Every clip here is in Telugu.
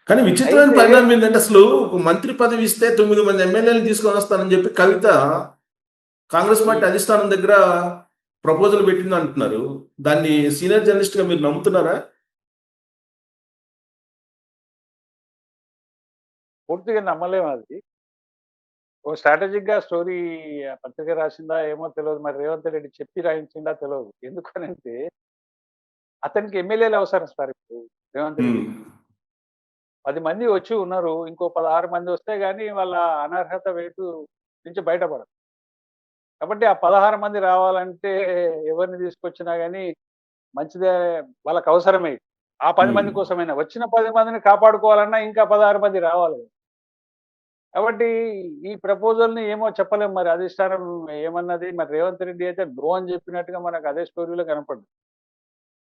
కానీ విచిత్రమైన అయితే పరిణామం ఏంటంటే అసలు ఒక మంత్రి పదవి ఇస్తే 9 మంది ఎమ్మెల్యేలు తీసుకొని వస్తానని చెప్పి కవిత కాంగ్రెస్ పార్టీ ఉమ్, అధిష్టానం దగ్గర ప్రపోజల్ పెట్టింది అంటున్నారు. దాన్ని సీనియర్ జర్నలిస్ట్ గా మీరు నమ్ముతున్నారా? పూర్తిగా నమ్మలేము అది. ఓ స్ట్రాటజిక్ గా స్టోరీ పత్రిక రాసిందా ఏమో తెలియదు, మరి రేవంత్ రెడ్డి చెప్పి రాయించిందా తెలియదు. ఎందుకనంటే అతనికి ఎమ్మెల్యేలు అవసరం సార్. ఇప్పుడు రేవంత్ రెడ్డి ఉమ్. 10 మంది వచ్చి ఉన్నారు, ఇంకో 16 మంది వస్తే గానీ వాళ్ళ అనర్హత వేటు నుంచి బయటపడరు. కాబట్టి ఆ 16 మంది రావాలంటే ఎవరిని తీసుకొచ్చినా గానీ మంచిదే, వాళ్ళకి అవసరమే. ఆ 10 ఉమ్. మంది కోసమైనా, వచ్చిన 10 మందిని కాపాడుకోవాలన్నా ఇంకా 16 మంది రావాలి. కాబట్టి ఈ ప్రపోజల్‌ని ఏమో చెప్పలేం, మరి అధిష్టానం ఏమన్నది. మరి రేవంత్ రెడ్డి అయితే నో అని చెప్పినట్టుగా మనకు అదే స్టోరీలో కనపడ్డది.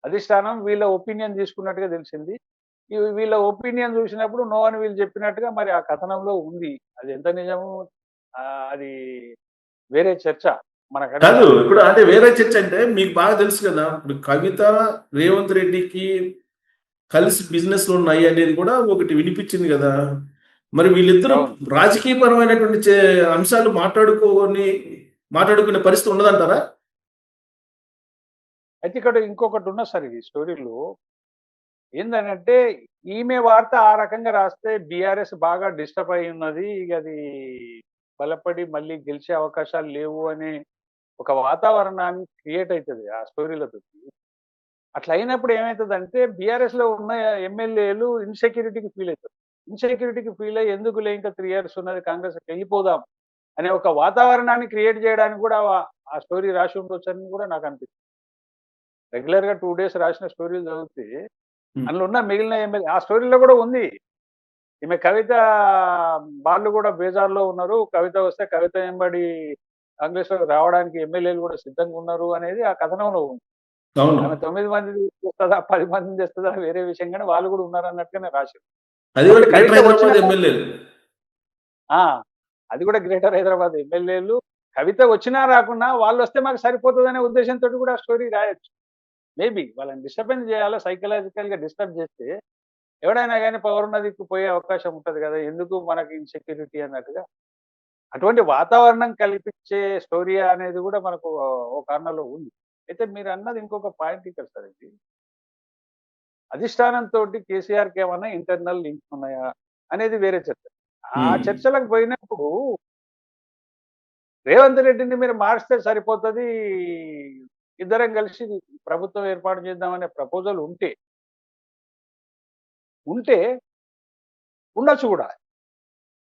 అధిష్టానం వీళ్ళ ఒపీనియన్ తీసుకున్నట్టుగా తెలిసింది. వీళ్ళ ఒపీనియన్ చూసినప్పుడు నో అని వీళ్ళు చెప్పినట్టుగా మరి ఆ కథనంలో ఉంది. అది ఎంత నిజము అది వేరే చర్చ. మనకంటే కాదు, అది ఇప్పుడు అంటే వేరే చర్చ అంటే మీకు బాగా తెలుసు కదా, ఇప్పుడు కవిత రేవంత్ రెడ్డికి కలిసి బిజినెస్లు ఉన్నాయి అనేది కూడా ఒకటి వినిపించింది కదా. మరి వీళ్ళిద్దరూ అవును. రాజకీయపరమైనటువంటి అంశాలు మాట్లాడుకునే పరిస్థితి ఉండదంటారా? అయితే ఇక్కడ ఇంకొకటి ఉన్నది సార్ ఈ స్టోరీలో. ఏందనంటే ఈమె వార్త ఆ రకంగా రాస్తే బీఆర్ఎస్ బాగా డిస్టర్బ్ అయి ఉన్నది. ఇగ అది బలపడి మళ్ళీ గెలిచే అవకాశాలు లేవు అనే ఒక వాతావరణాన్ని క్రియేట్ అయితది ఆ స్టోరీలతోటి. అట్లా అయినప్పుడు ఏమైతదంటే బీఆర్ఎస్‌లో ఉన్న ఎమ్మెల్యేలు ఇన్‌సెక్యూరిటీకి ఫీల్ అయితారు. ఇన్‌సెక్యూరిటీకి ఫీల్ అయ్యి ఎందుకులే ఇంకా 3 ఇయర్స్ ఉన్నది కాంగ్రెస్‌కి వెళ్ళిపోదాం అనే ఒక వాతావరణాన్ని క్రియేట్ చేయడానికి కూడా ఆ స్టోరీ రాసి ఉండొచ్చని కూడా నాకు అనిపిస్తుంది. రెగ్యులర్‌గా 2 డేస్ రాసిన స్టోరీలు చదివితే ఉమ్. అందులో ఉన్న మిగిలిన ఎమ్మెల్యే ఆ స్టోరీలో కూడా ఉంది. ఈమె కవిత వాళ్ళు కూడా బేజార్‌లో ఉన్నారు. కవిత వస్తే కవిత వెంబడి కాంగ్రెస్‌లోకి రావడానికి ఎమ్మెల్యేలు కూడా సిద్ధంగా ఉన్నారు అనేది ఆ కథనంలో ఉంది. అవును. ఆమె 9 మందిని తెస్తదా? 10 మందిని తెస్తదా? వేరే విషయం గాని వాళ్ళు కూడా ఉన్నారన్నట్టుగానే రాశారు. అది కూడా కాబట్టి గ్రేటర్ కవిత హైదరాబాద్ వచ్చినా ఎమ్మెల్యేలు. ఆ! అది కూడా గ్రేటర్ హైదరాబాద్ ఎమ్మెల్యేలు. కవిత వచ్చినా రాకున్నా వాళ్ళొస్తే మాకు సరిపోతదనే ఉద్దేశంతోటి కూడా ఆ స్టోరీ రాయొచ్చు. మేబీ వాళ్ళని డిస్టర్బెన్స్ చేయాలా, సైకలాజికల్‌గా డిస్టర్బ్ చేస్తే ఎవడైనా గాని పవరున్న దిక్కు పోయే అవకాశం ఉంటది కదా! ఎందుకు మనకి ఇన్‌సెక్యూరిటీ అన్నట్టుగా. అటువంటి వాతావరణం కల్పించే స్టోరీ అనేది కూడా మనకు ఓ కార్నర్‌లో ఉంది. అయితే మీరన్నది ఇంకొక పాయింట్ ఇక్కడ సార్ ఇది. అధిష్టానంతోటి కేసీఆర్‌కి ఏమన్నా ఇంటర్నల్ లింక్స్ ఉన్నాయా? అనేది వేరే చర్చ. ఆ ఉమ్. చర్చలకు పోయినప్పుడు రేవంత్ రెడ్డిని మీరు మార్చితే సరిపోతది. ఇద్దరం కలిసి ప్రభుత్వం ఏర్పాటు చేద్దామనే ప్రపోజల్ ఉంటే ఉండొచ్చు గూడా.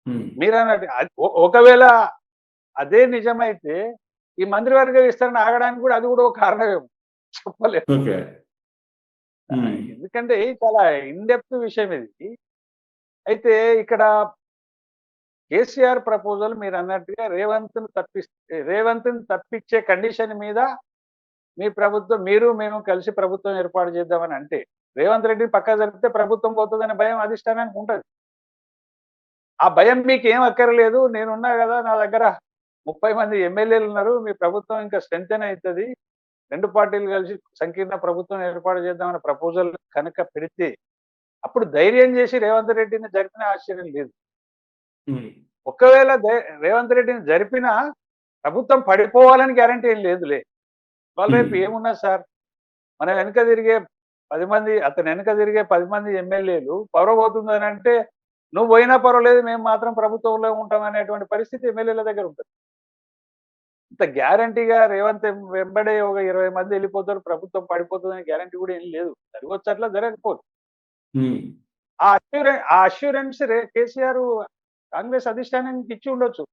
ఉమ్. మీరన్నట్టు అది ఒకవేళ అదే నిజమైతే ఈ మంత్రివర్గ విస్తరణ ఆగడానికి గూడా అది గూడా ఒక కారణమేమో చెప్పలేం. ఓకే. ఉమ్. ఎందుకంటే చాలా ఇన్ డెప్త్ విషయం ఇది. అయితే ఇక్కడ కేసీఆర్ ప్రపోజల్ మీరన్నట్టుగా రేవంత్‌ని తప్పించే కండిషన్ మీద మీ ప్రభుత్వం మేము కలిసి ప్రభుత్వం ఏర్పాటు చేద్దామని అంటే, రేవంత్ రెడ్డిని పక్కకు జరిపితే ప్రభుత్వం పోతదనే భయం అధిష్టానానికి ఉంటది. ఆ భయం మీకేం అక్కర్లేదు. నేనున్నా గదా! నా దగ్గర 30 మంది ఎమ్మెల్యేలున్నారు. మీ ప్రభుత్వం ఇంకా స్ట్రెంథెన్ అయితది. 2 పార్టీలు కలిసి సంకీర్ణ ప్రభుత్వం ఏర్పాటు చేద్దామన్న ప్రపోజల్ కనుక పెడితే, అప్పుడు ధైర్యం చేసి రేవంత్ రెడ్డిని జరిపినా ఆశ్చర్యం లేదు. ఉమ్. ఒకవేళ రేవంత్ రెడ్డిని జరిపినా ప్రభుత్వం పడిపోవాలని గ్యారంటీ ఏం లేదులే. ఇవాళ ఉమ్. రేపు ఏమున్నది సార్? మన వెనక తిరిగే 10 మంది, అతని వెనక తిరిగే 10 మంది ఎమ్మెల్యేలు పవర్ పోతుందనంటే, నువ్వు పోయినా పర్వాలేదు మేము మాత్రం ప్రభుత్వంలో ఉంటాం అనేటువంటి పరిస్థితి ఎమ్మెల్యేల దగ్గర ఉంటది. ఇంత గ్యారంటీగా రేవంత్ వెంబడే ఒక 20 మంది ఎళ్ళిపోతారు, ప్రభుత్వం పడిపోతదనే గ్యారంటీ కూడా ఏం లేదు. జరగొచ్చు అట్లా, జరగకపోవచ్చు. ఉమ్. ఆ అష్యూరెన్స్ కేసీఆర్ కాంగ్రెస్ అధిష్టానానికి ఇచ్చి ఉండొచ్చు.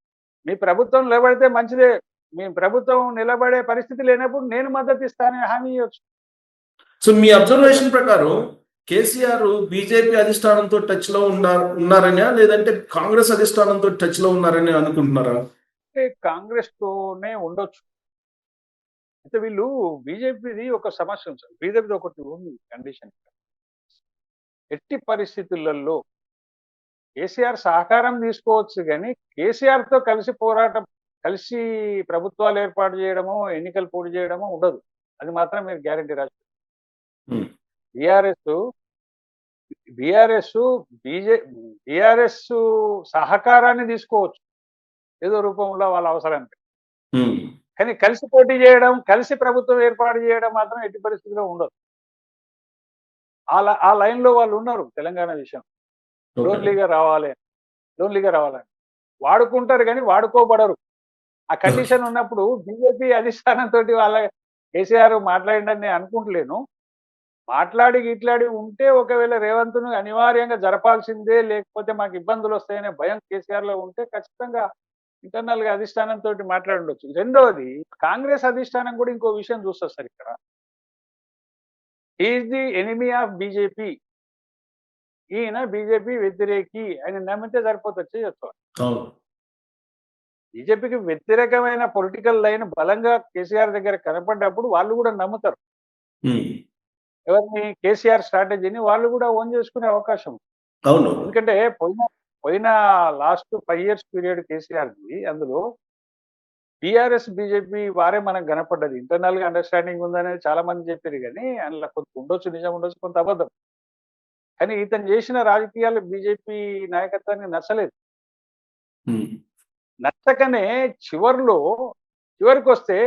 మీ ప్రభుత్వం నిలబడితే మంచిదే. మీ ప్రభుత్వం నిలబడే పరిస్థితి లేనప్పుడు నేను మద్దతు ఇస్తానని హామీ ఇయ్యొచ్చు. సో మీ అట్లా అబ్జర్వేషన్ ప్రకారం కేసీఆర్ బీజేపీ అధిష్టానంతో టచ్ లో ఉన్నారనా, లేదంటే కాంగ్రెస్ అధిష్టానంతో టచ్ లో ఉన్నారని అనుకుంటున్నారా? అంటే కాంగ్రెస్ తోనే ఉండొచ్చు. అయితే వీళ్ళు బీజేపీది ఒక సమస్య ఉంది సార్. బీజేపీది ఒకటి ఉంది కండిషన్. ఎట్టి పరిస్థితులలో కేసీఆర్ సహకారం తీసుకోవచ్చు గానీ, కేసీఆర్‌తో కలిసి కలిసి ప్రభుత్వాలు ఏర్పాటు చేయడమో, ఎన్నికలు పోటీ చేయడమో ఉండదు. అది మాత్రం మీరు గ్యారంటీ రాసుకోండి. ఉమ్. టీఆర్ఎస్ బీఆర్ఎస్ బీఆర్ఎస్ సహకారాన్ని తీసుకోవచ్చు ఏదో రూపంలో వాళ్ళ అవసరానికి. ఉమ్, కానీ కలిసి పోటీ చేయడం, కలిసి ప్రభుత్వం ఏర్పాటు చేయడం మాత్రం ఎట్టి పరిస్థితిలో ఉండదు. ఆ లైన్ లో వాళ్ళు ఉన్నారు తెలంగాణ విషయం. ఓకే. లోన్లీగా రావాలి, లోన్లీగా రావాలని వాడుకుంటారు కానీ వాడుకోబడరు. ఆ కండిషన్ ఉన్నప్పుడు బీజేపీ అధిష్టానంతో వాళ్ళ కేసీఆర్ మాట్లాడిందని నేను అనుకుంటలేను. మాట్లాడి గిట్లాడి ఉంటే ఒకవేళ రేవంత్‌ను అనివార్యంగా జరపాల్సిందే, లేకపోతే మాకు ఇబ్బందులు వస్తాయనే భయం కేసీఆర్‌లో ఉంటే ఖచ్చితంగా ఇంటర్నల్‌గా అధిష్టానంతోటి మాట్లాడుండొచ్చు. రెండోది కాంగ్రెస్ అధిష్టానం కూడా ఇంకో విషయం చూస్తది సార్ ఇక్కడ. He is the enemy of BJP. ఈయన బీజేపీ వ్యతిరేకి అని నమ్మితే సరిపోతది చేయొచ్చు. అవును. బీజేపీకి వ్యతిరేకమైన పొలిటికల్ లైన్ బలంగా కేసీఆర్ దగ్గర కనపడ్డప్పుడు వాళ్ళు కూడా నమ్ముతారు. ఉమ్, ఎవరిని? కేసీఆర్ స్ట్రాటజీని వాళ్ళు కూడా ఓన్ చేసుకునే అవకాశం ఉంది. అవును. ఎందుకంటే పోయిన పోయిన లాస్ట్ 5 ఇయర్స్ పీరియడ్ కేసీఆర్‌ది అందులో టీఆర్ఎస్, బీజేపీ వారే మనకు కనపడ్డది. ఇంటర్నల్‌గా అండర్‌స్టాండింగ్ ఉందనేది చాలా మంది చెప్పిర్రు గానీ, అందులో కొంత ఉండొచ్చు, నిజం ఉండొచ్చు, కొంత అబద్ధం. కానీ ఇతను చేసిన రాజకీయాలు బీజేపీ నాయకత్వానికి నచ్చలేదు. ఉమ్, నచ్చకనే చివరికొస్తే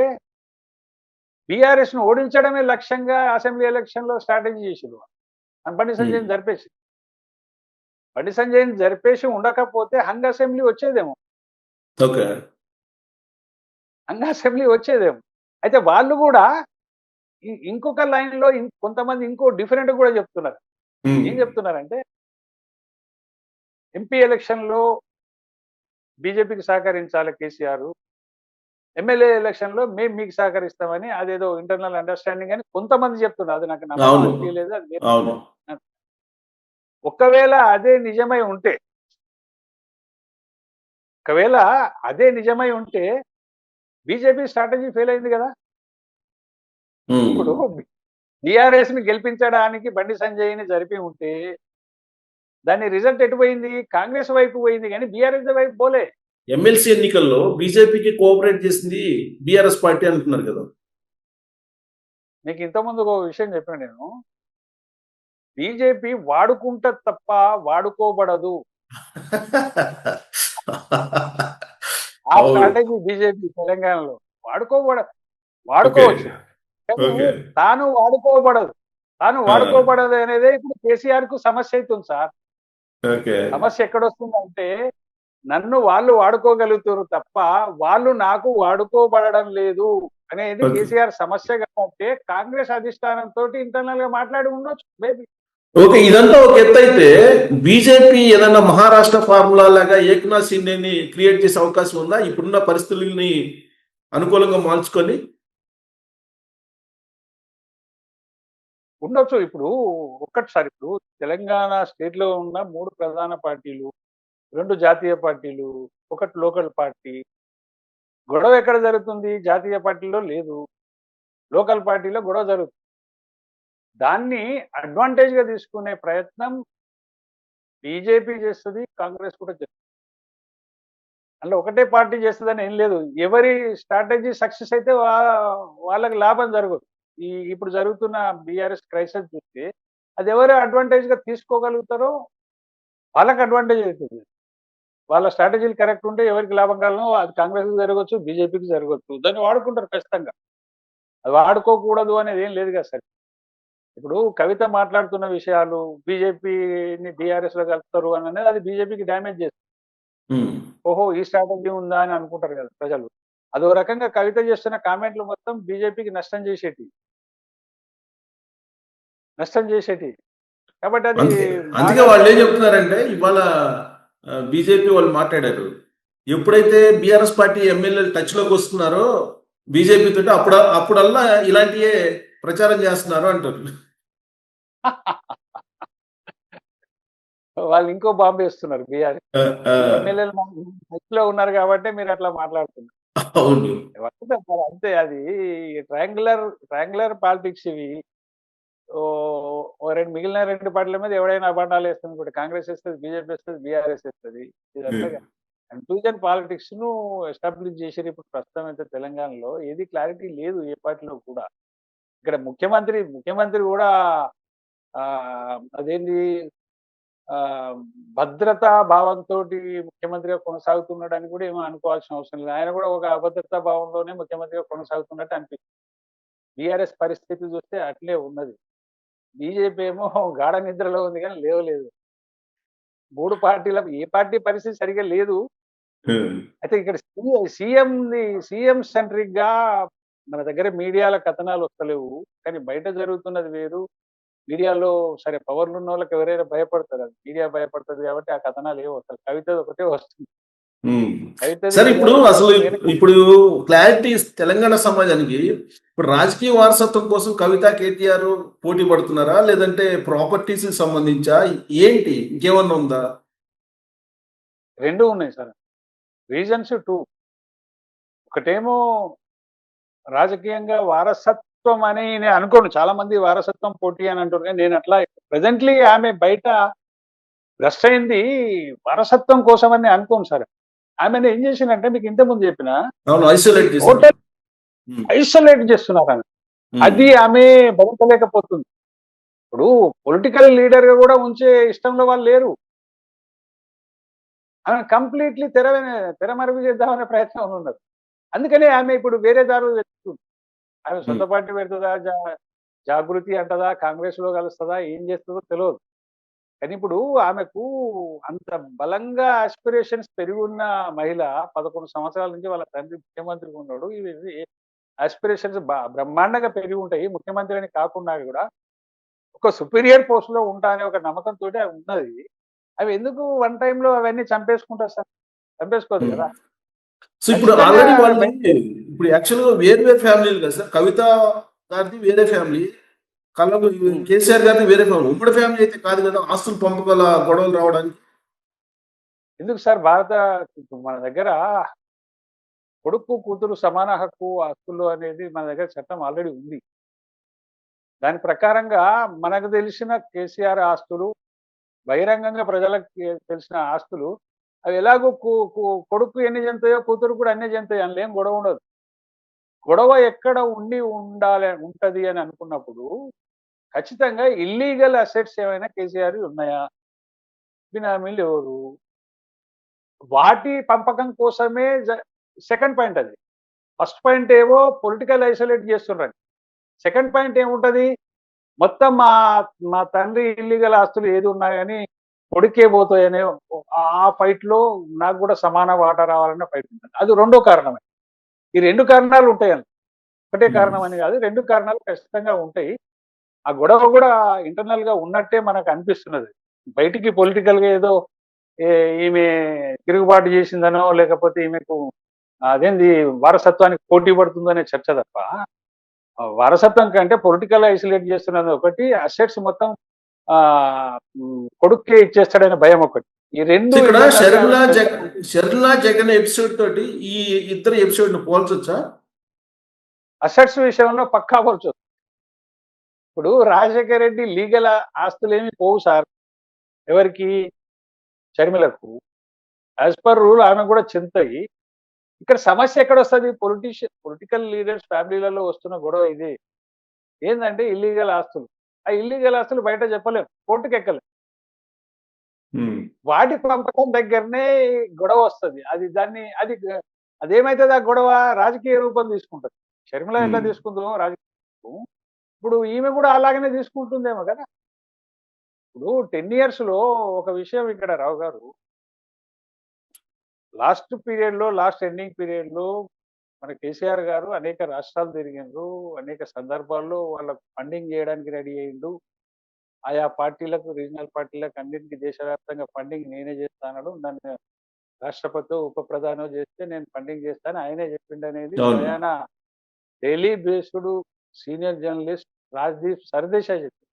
బీఆర్ఎస్‌ను ఓడించడమే లక్ష్యంగా అసెంబ్లీ ఎలక్షన్‌లో స్ట్రాటజీ చేసిండ్రు. బండి ఉమ్, సంజయ్‌ని జరిపేసి. బండి సంజయ్‌ని జరిపేసి ఉండకపోతే హంగ్ అసెంబ్లీ వచ్చేదేమో. ఓకే. హంగ్ అసెంబ్లీ వచ్చేదేమో. అయితే వాళ్ళు కూడా ఇంకొక లైన్‌లో కొంతమంది ఇంకో డిఫరెంట్ కూడా చెప్తున్నారు. ఉమ్, ఏం చెప్తున్నారంటే ఎంపీ ఎలక్షన్‌లో బీజేపీకి సహకరించాలి కేసీఆర్. ఎమ్మెల్యే ఎలక్షన్‌లో మేము మీకు సహకరిస్తామని అదేదో ఇంటర్నల్ అండర్‌స్టాండింగ్ అని కొంతమంది చెప్తున్నారు. అది నాకు నమ్మకం అవును. అనిపియలేదు. అది అవును. ఒకవేళ అదే నిజమై ఉంటే ఒకవేళ అదే నిజమై ఉంటే బీజేపీ స్ట్రాటజీ ఫెయిల్ అయింది కదా! ఉమ్, ఇప్పుడు బీఆర్ఎస్‌ని గెలిపించడానికి బండి సంజయ్‌ని జరిపి ఉంటే దాని రిజల్ట్ ఎటు పోయింది? కాంగ్రెస్ వైపు పోయింది గానీ బీఆర్ఎస్ వైపు పోలే. ఎమ్మెల్సీ ఎన్నికల్లో బీజేపీకి కోఆపరేట్ చేసింది బీఆర్ఎస్ పార్టీ అంటున్నారు కదా. మీకు ఇంతకుముందు ఒక విషయం చెప్పాను నేను. బీజేపీ వాడుకుంటది తప్ప వాడుకోబడదు. ఆ అవును. స్ట్రాటజీ బీజేపీ తెలంగాణలో. వాడుకోబడ ఓకే. వాడుకోవచ్చు. కానీ ఓకే. తాను వాడుకోబడదు. తాను ఆ, వాడుకోబడదు అనేదే ఇప్పుడు కేసీఆర్‌కు సమస్య అయితుంది సార్. ఓకే. సమస్య ఎక్కడొస్తుందంటే నన్ను వాళ్ళు వాడుకోగలుగుతుర్రు తప్ప వాళ్ళు నాకు వాడుకోబడడం లేదు అనేది ఓకే. కేసీఆర్ సమస్య కాబట్టి కాంగ్రెస్ అధిష్టానంతోటి ఇంటర్నల్‌గా మాట్లాడి ఉండొచ్చు మేబీ. ఓకే. ఇదంతా ఒక ఎత్తు అయితే బీజేపీ ఏదైనా మహారాష్ట్ర ఫార్ములా లాగా ఏక్నాథ్ షిండేని క్రియేట్ చేసే అవకాశం ఉందా ఇప్పుడున్న పరిస్థితుల్ని అనుకూలంగా మార్చుకొని? ఉండొచ్చు. ఇప్పుడు ఇప్పుడు తెలంగాణ స్టేట్‌లో ఉన్న 3 ప్రధాన పార్టీలు, 2 జాతీయ పార్టీలు, ఒకటి లోకల్ పార్టీ. గొడవ ఎక్కడ జరుగుతుంది? జాతీయ పార్టీలో లేదు. లోకల్ పార్టీలో గొడవ జరుగుతుంది. దాన్ని అడ్వాంటేజ్‌గా తీసుకునే ప్రయత్నం బీజేపీ చేస్తది. కాంగ్రెస్ కూడా చేస్తది. అందులో ఒకటే పార్టీ చేస్తదని ఏం లేదు. ఎవరి స్ట్రాటజీ సక్సెస్ అయితే వాళ్ళకి లాభం జరగదు. ఇప్పుడు జరుగుతున్న బీఆర్ఎస్ క్రైసిస్ చూస్తే అది ఎవరు అడ్వాంటేజ్‌గా తీసుకోగలుగుతారో వాళ్ళకి అడ్వాంటేజ్ అయితది. వాళ్ళ స్ట్రాటజీలు కరెక్ట్ ఉంటే ఎవరికి లాభం కలగో అది కాంగ్రెస్‌కి జరగొచ్చు, బీజేపీకి జరగొచ్చు. దాన్ని వాడుకుంటారు ఖచ్చితంగా. అది వాడుకోకూడదు అనేది ఏం లేదు కదా సార్. ఇప్పుడు కవిత మాట్లాడుతున్న విషయాలు బీజేపీని బీఆర్ఎస్‌లో కలుపుతారు అని అనేది అది బీజేపీకి డ్యామేజ్ చేస్తుంది. హ్మ్. ఓహో! ఈ స్ట్రాటజీ ఉందా అని అనుకుంటారు కదా ప్రజలు. అదో రకంగా కవిత చేస్తున్న కామెంట్లు మొత్తం బీజేపీకి నష్టం చేసేటివి. నష్టం చేసేటివి. కాబట్టి అది అందుకే అందుకే బాగా వాళ్ళు ఏం చెప్తున్నారంటే ఇవాళ బీజేపీ వాళ్ళు మాట్లాడారు. ఎప్పుడైతే బీఆర్ఎస్ పార్టీ ఎమ్మెల్యేలు టచ్‌లోకి వస్తున్నారో బీజేపీ తోటి అప్పుడల్లా ఇలాంటియే ప్రచారం చేస్తున్నారు అంటారు. వాళ్ళు ఇంకో బాంబు వేస్తున్నారు బీఆర్ఎస్. ఆ! ఆ! ఎమ్మెల్యేలు టచ్‌లో ఉన్నారు కాబట్టే మీరు అట్లా మాట్లాడుతున్నారు. అవును. అంతే మరి అంతే అది ట్రయాంగులర్ పాలిటిక్స్ ఇవి. ఓ 2 మిగిలిన 2 పార్టీల మీద ఎవడైనా అబాండాలు వేస్తుంది. ఇప్పుడు కాంగ్రెస్ ఏస్తది, బీజేపీ ఏస్తది, బీఆర్ఎస్ ఏస్తది. ఇదంతా హ్మ్. కన్‌ఫ్యూజన్ పాలిటిక్స్‌ను ఎస్టాబ్లిష్ చేసిర్రు ఇప్పుడు ప్రస్తుతం అయితే తెలంగాణలో. ఏది క్లారిటీ లేదు ఏ పార్టీలో కూడా. ఇక్కడ ముఖ్యమంత్రి కూడా అదేంది భద్రతా భావంతోటి ముఖ్యమంత్రిగా కొనసాగుతున్నాడని కూడా ఏమో అనుకోవాల్సిన అవసరం లేదు. ఆయన కూడా ఒక అభద్రతా భావంలోనే ముఖ్యమంత్రిగా కొనసాగుతున్నట్టు అనిపిస్తుంది. బీఆర్ఎస్ పరిస్థితి చూస్తే అట్లే ఉన్నది. బీజేపీ ఏమో గాఢ నిద్రలో ఉంది కానీ లేవలేదు. 3 పార్టీల ఏ పార్టీ పరిస్థితి సరిగ్గా లేదు. అయితే ఇక్కడ సీఎం సెంట్రిక్ గా మన దగ్గర మీడియాల కథనాలు వస్తలేవు. కానీ బయట జరుగుతున్నది వేరు. మీడియాలో సరే పవర్లు ఉన్న వాళ్ళకి ఎవరైనా భయపడతారు. అది మీడియా భయపడుతుంది కాబట్టి ఆ కథనాలు ఏమో వస్తాయి. కవితది ఒకటే వస్తుంది. కవితది సరే ఇప్పుడు అసలు ఇప్పుడు క్లారిటీ తెలంగాణ సమాజానికి ఇప్పుడు రాజకీయ వారసత్వం కోసం కవిత కేటీఆర్ పోటీ పడుతున్నారా లేదంటే ప్రాపర్టీస్ సంబంధించా ఏంటి ఇంకేమన్నా ఉందా? 2 ఉన్నాయి సార్. రీజన్స్ 2. ఒకటేమో రాజకీయంగా వారసత్వం అని నేను అనుకోను. చాలా మంది వారసత్వం పోటీ అని అంటారు కానీ నేను అట్లా ప్రెజెంట్లీ ఆమె బయట భ్రష్ట్ అయింది వారసత్వం కోసం అని అనుకోను సార్. ఆమెను ఏం చేసిందంటే మీకు ఇంతకుముందు చెప్పిన ఐసోలేట్ చేస్తున్నారు ఆమె. అది ఆమె భరించలేకపోతుంది. ఇప్పుడు పొలిటికల్ లీడర్ గా కూడా ఉంచే ఇష్టంలో వాళ్ళు లేరు. ఆమె కంప్లీట్లీ తెరమరుగు చేద్దామనే ప్రయత్నం ఉన్నది. అందుకనే ఆమె ఇప్పుడు వేరే దారులు వెతుకుతుంది. ఆమె సొంత పార్టీ పెడుతుందా, జాగృతి అంటదా, కాంగ్రెస్ లో కలుస్తుందా, ఏం చేస్తుందో తెలియదు. కానీ ఇప్పుడు ఆమెకు అంత బలంగా ఆస్పిరేషన్స్ పెరిగి ఉన్న మహిళ 11 సంవత్సరాల నుంచి వాళ్ళ తండ్రి ముఖ్యమంత్రిగా ఉన్నాడు. ఇవి ఆస్పిరేషన్స్ బ్రహ్మాండంగా పెరిగి ఉంటాయి. ముఖ్యమంత్రి అని కాకుండా కూడా ఒక సుపీరియర్ పోస్ట్ లో ఉంటా అనే ఒక నమ్మకంతో ఉన్నది. అవి ఎందుకు వన్ టైమ్ లో అవన్నీ చంపేసుకుంటారు సార్? చంపేసుకోదు కదా. సో ఇప్పుడు ఆల్రెడీ వాళ్ళు ఇప్పుడు యాక్చువల్ గా వేరు ఫ్యామిలీలు కదా సార్. కవిత గారిది వేరే ఫ్యామిలీ, కేసీఆర్ గారిది వేరే ఫ్యామిలీ. ఉమ్మడి ఫ్యామిలీ అయితే కాదు కదా ఆస్తులు పంపకాల గొడవలు రావడానికి. ఎందుకు సార్? మన దగ్గర కొడుకు కూతురు సమాన హక్కు ఆస్తులు అనేది మన దగ్గర చట్టం ఆల్రెడీ ఉంది. దాని ప్రకారంగా మనకు తెలిసిన కేసీఆర్ ఆస్తులు, బహిరంగంగా ప్రజలకు తెలిసిన ఆస్తులు, అవి ఎలాగో కొడుకు ఎన్ని చెందుతాయో కూతురు కూడా అన్ని చెందుతాయి. అందులో ఏం గొడవ ఉండదు. గొడవ ఎక్కడ ఉంటది అని అనుకున్నప్పుడు ఖచ్చితంగా ఇల్లీగల్ అసెట్స్ ఏమైనా కేసీఆర్ ఉన్నాయా, బినామీలు ఎవరు, వాటి పంపకం కోసమే సెకండ్ పాయింట్ అది. ఫస్ట్ పాయింట్ ఏమో పొలిటికల్ ఐసోలేట్ చేస్తున్నారు. సెకండ్ పాయింట్ ఏముంటది, మొత్తం మా తండ్రి ఇల్లీగల్ ఆస్తులు ఏది ఉన్నాయని కొడుకే పోతాయనే ఆ ఫైట్ లో నాకు కూడా సమాన వాటా రావాలనే ఫైట్ ఉంటుంది. అది రెండో కారణమే. ఈ 2 కారణాలు ఉంటాయని, ఒకటే కారణం అని కాదు, 2 కారణాలు ఖచ్చితంగా ఉంటాయి. ఆ గొడవ కూడా ఇంటర్నల్ గా ఉన్నట్టే మనకు అనిపిస్తున్నది. బయటికి పొలిటికల్ గా ఏదో ఈమె తిరుగుబాటు చేసిందనో లేకపోతే ఈమెకు అదేంది వారసత్వానికి పోటీ పడుతుందనే చర్చ తప్ప, వారసత్వం కంటే పొలిటికల్ ఐసోలేట్ చేస్తున్నది ఒకటి, అసెట్స్ మొత్తం కొడుక్కే ఇచ్చేస్తాడనే భయం ఒకటి. ఈ 2 ఇక్కడ షర్మిలా జగన్ ఎపిసోడ్ తోటి ఈ ఇద్దరు ఎపిసోడ్ ను పోల్చొచ్చా? అసెట్స్ విషయంలో పక్కా పోల్చొచ్చు. ఇప్పుడు రాజశేఖర రెడ్డి లీగల్ ఆస్తులు ఏమి పోవు సార్ ఎవరికి, షర్మిలకు. యాజ్ పర్ రూల్ ఆమె కూడా చెందుతాయి. ఇక్కడ సమస్య ఎక్కడ వస్తుంది? పొలిటికల్ లీడర్స్ ఫ్యామిలీలలో వస్తున్న గొడవ ఇది ఏంటంటే ఇల్లీగల్ ఆస్తులు. ఆ ఇల్లీగల్ ఆస్తులు బయట చెప్పలేము, కోర్టుకు ఎక్కలేము. వాటి పంపకం దగ్గరనే గొడవ వస్తుంది. అదేమైతుంది? ఆ గొడవ రాజకీయ రూపం తీసుకుంటుంది. షర్మిల ఎట్లా తీసుకుంటుందో రాజకీయ, ఇప్పుడు ఈమె కూడా అలాగనే తీసుకుంటుందేమో కదా. ఇప్పుడు 10 years లో ఒక విషయం ఇక్కడ రావు గారు, లాస్ట్ ఎండింగ్ పీరియడ్ లో మన కేసీఆర్ గారు అనేక రాష్ట్రాలు తిరిగిండ్రు, అనేక సందర్భాల్లో వాళ్ళకు ఫండింగ్ చేయడానికి రెడీ అయ్యిండు. ఆయా పార్టీలకు, రీజనల్ పార్టీలకు అన్నింటికి దేశవ్యాప్తంగా ఫండింగ్ నేనే చేస్తాను, నన్ను రాష్ట్రపతి ఉప ప్రధానం చేస్తే నేను ఫండింగ్ చేస్తాను ఆయనే చెప్పిండు అనేది ఆయన daily based senior journalist Rajdeep Sardesai చెప్పింది.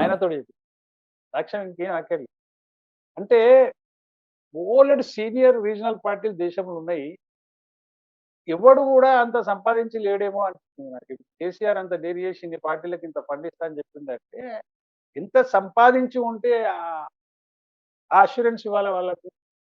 ఆయనతో చెప్పింది సాక్ష్యం ఇంకేం అక్కర్లేదు. అంటే ఓల్డ్ సీనియర్ రీజనల్ పార్టీలు దేశంలో ఉన్నాయి. ఎవడు కూడా అంత సంపాదించి లేడేమో అనిపిస్తుంది నాకు. కేసీఆర్ అంత డేర్ చేసి ఇన్ని పార్టీలకు ఇంత పండిస్తా అని చెప్పిందంటే ఎంత సంపాదించి ఉంటే ఆ అష్యూరెన్స్ ఇవ్వాలి వాళ్ళకు.